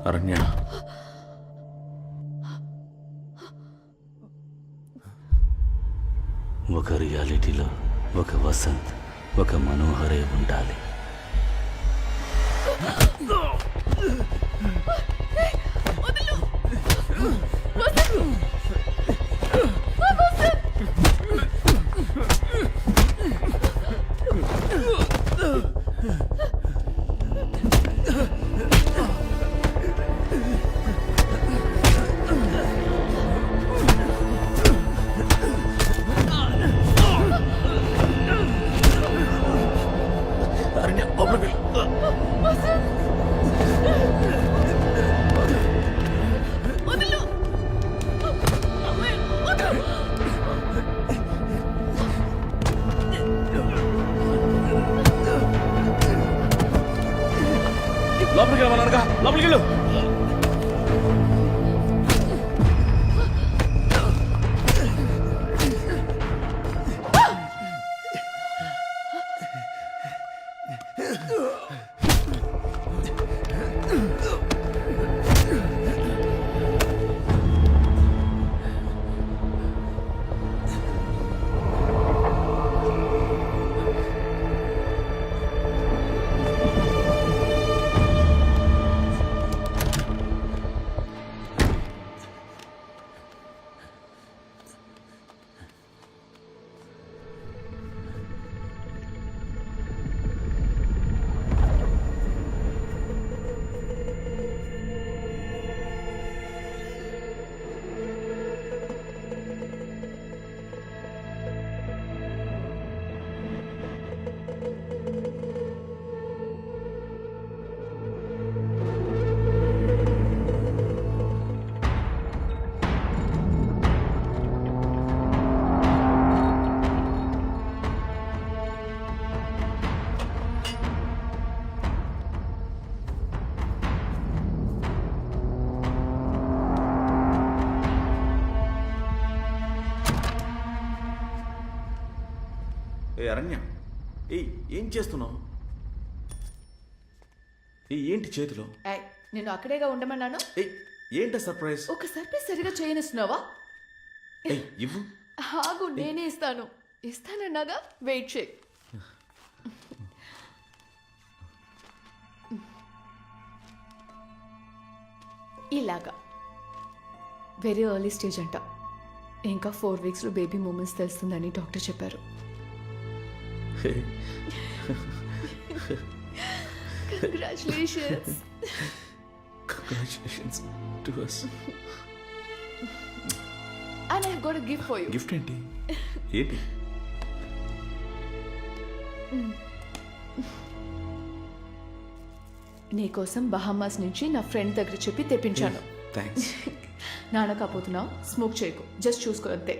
అరణ్య, ఒక రియాలిటీలో ఒక వసంత్, ఒక మనోహరే ఉండాలి. అరణ్య లోపలికి వెళ్ళు. లోపలికి వెళ్ళమన్నానుగా, లోపలికి వెళ్ళు. ఏ అరణ్య, ఏం చేస్తున్నావు? ఏంటి చేతిలో? నేను అక్కడేగా ఉండమన్నాను. ఏంట సర్ప్రైజ్? ఒక సర్ప్రైజ్ సరిగా చేయనిస్తున్నావా? ఇవ్వు. ఆగు, నేనే ఇస్తాను. ఇస్తానన్నాగా, వెయిట్ చేయి. ఇలాగా వెరీ ఎర్లీ స్టేజ్ అంట. ఇంకా 4 వీక్స్లో బేబీ మూమెంట్స్ తెలుస్తుందని డాక్టర్ చెప్పారు. Congratulations. Congratulations to us. And I've got a gift for you. Gift ఏంటి? ఏంటి? నీకోసం బహామాస్ నుంచి నా ఫ్రెండ్ దగ్గర చెప్పి తెప్పించాను. థ్యాంక్స్. నానకపోతున్నావు, స్మోక్ చేయకు, జస్ట్ చూసుకో అంతే.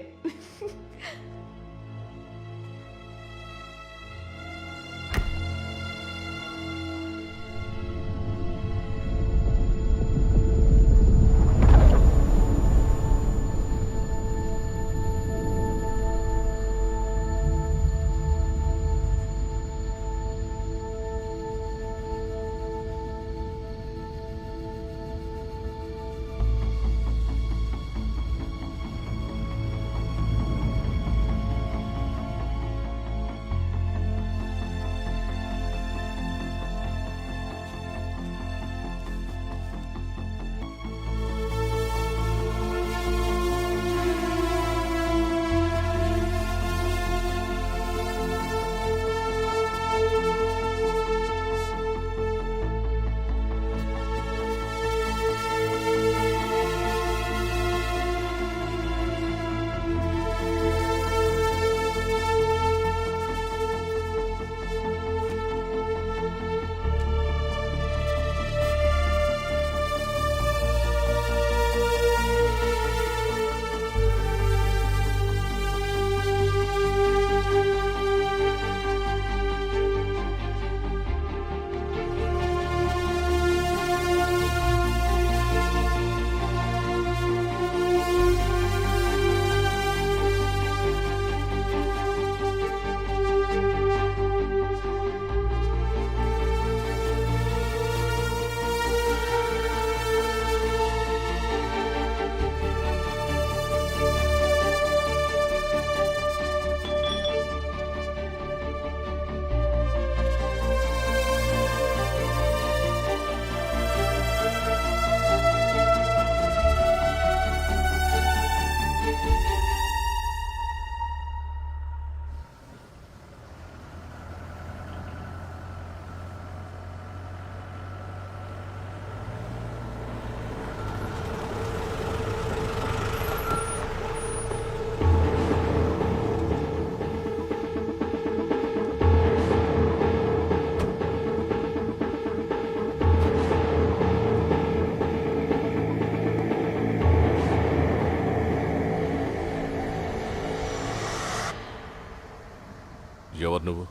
ఎవరు నువ్వు?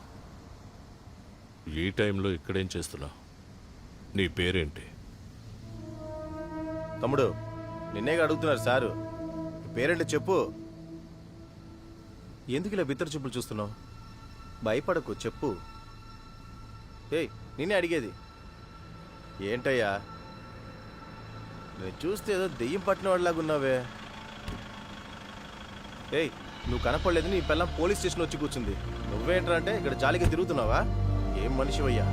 ఈ టైంలో ఇక్కడేం చేస్తున్నావు? నీ పేరేంటి? తమ్ముడు నిన్నేగా అడుగుతున్నారు సారు. పేరేంటి చెప్పు. ఎందుకు ఇలా బిత్తర చూపులు చూస్తున్నావు? భయపడకు, చెప్పు. ఏయ్, నిన్నే అడిగేది. ఏంటయ్యా, నేను చూస్తే ఏదో దెయ్యం పట్టిన వాడిలాగా ఉన్నావే. ఏయ్, నువ్వు కనపడలేదు, నీ పిల్లం పోలీస్ స్టేషన్ వచ్చి కూర్చుంది. నువ్వేంట్రా అంటే ఇక్కడ జాలిగా తిరుగుతున్నావా? ఏం మనిషివయ్యా?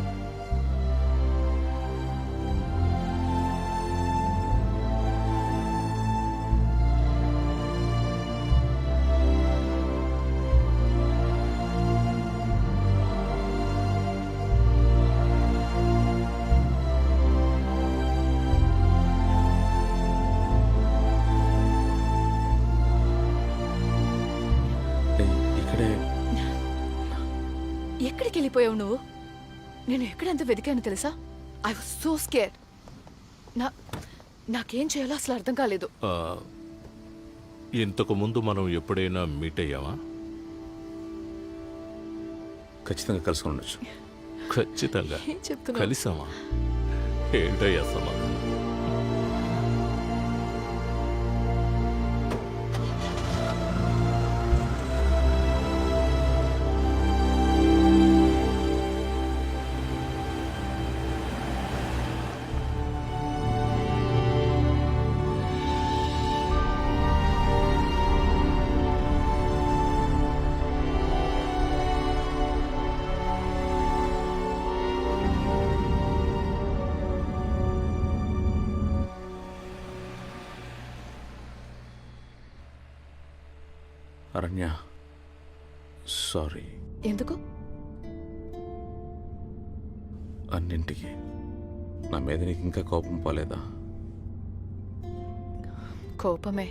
ఏయ్, ఇక్కడే. ఎక్కడికి వెళ్ళిపోయావు నువ్వు? నేను ఎక్కడంత వెతికాను తెలుసా? I was so scared. నాకేం చేయాలో అసలు అర్థం కాలేదు. ఇంతకు ముందు మనం ఎప్పుడైనా మీట్ అయ్యామా? ఖచ్చితంగా కలుసుకొని ఉండొచ్చు. ఖచ్చితంగా ఏం చెప్తున్నావు? కలిసామా? ఏంటయ్యా సమాధానం? అరణ్య, సారీ. ఎందుకు? అన్నింటికి నా మీద నీకు ఇంకా కోపం పోలేదా? కోపమే,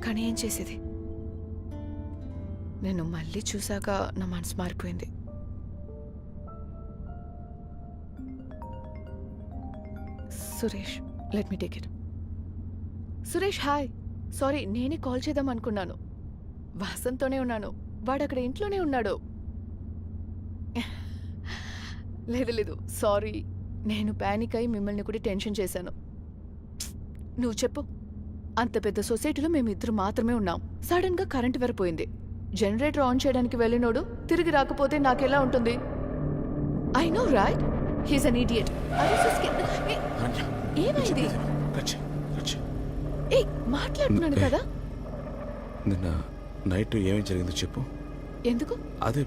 కానీ ఏం చేసేది? నేను మళ్ళీ చూశాక నా మనసు మారిపోయింది. Suresh, let me take it. Suresh, hi. Sorry, నేనే కాల్ చేద్దాం అనుకున్నాను. వాసంతోనే ఉన్నాను. వాడు అక్కడ ఇంట్లోనే ఉన్నాడు. లేదు, సారీ. నేను ప్యానిక్ అయి మిమ్మల్ని కూడా టెన్షన్ చేశాను. నువ్వు చెప్పు. అంత పెద్ద సొసైటీలో మేమిద్దరు మాత్రమే ఉన్నాం. సడన్ గా కరెంట్ వెరపోయింది. జనరేటర్ ఆన్ చేయడానికి వెళ్ళినోడు తిరిగి రాకపోతే నాకెలా ఉంటుంది? I know right, he's an idiot. ఏమైంది? ఏ మాట్లాడుతున్నాను కదా. నిన్న నైట్ ఏమేం జరిగిందో చెప్పు. ఎందుకు? అదే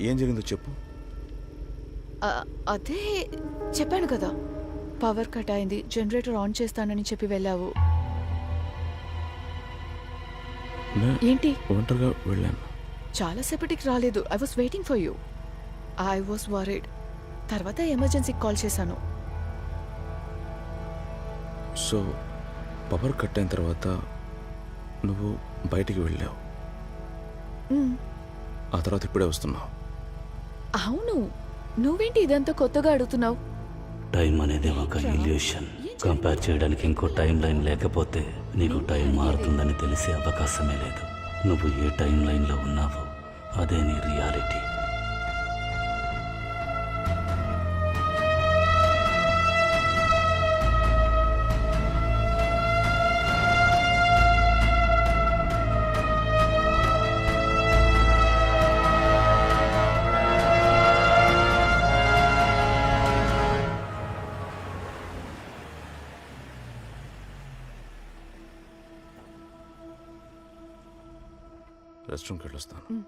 ఏం జరిగిందో చెప్పు. అదే చెప్పాను కదా, పవర్ కట్ అయింది, జనరేటర్ ఆన్ చేస్తానని చెప్పి వెళ్ళావు. ఏంటి? ఒంటరిగా వెళ్ళాను. చాలాసేపటికి రాలేదు. I was waiting for you. I was worried. తర్వాత ఎమర్జెన్సీకి కాల్ చేశాను. సో పవర్ కట్ అయిన తర్వాత నువ్వు బయటికి వెళ్ళావు. ఆ తర్వాత ఇప్పుడే వస్తున్నావు. అవును, నువ్వేంటి ఇదంతా కొత్తగా అడుగుతున్నావు? టైం అనేది ఒక ఇల్యూషన్. కంపేర్ చేయడానికి ఇంకో టైం లైన్ లేకపోతే నీకు టైం మారుతుందని తెలిసే అవకాశమే లేదు. నువ్వు ఏ టైం లైన్లో ఉన్నావో అదే నీ రియాలిటీ. రెస్ట్ రూమ్కి వెళ్ళొస్తాను.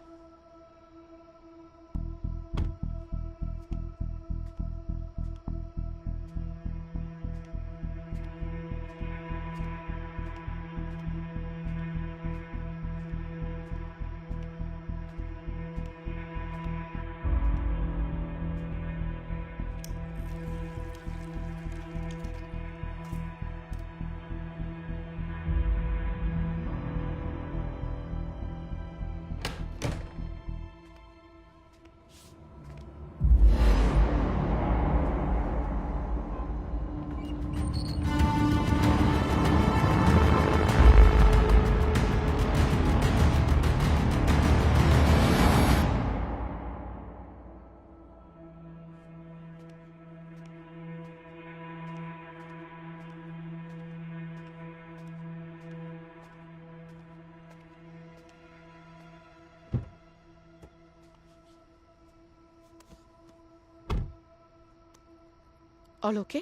All okay?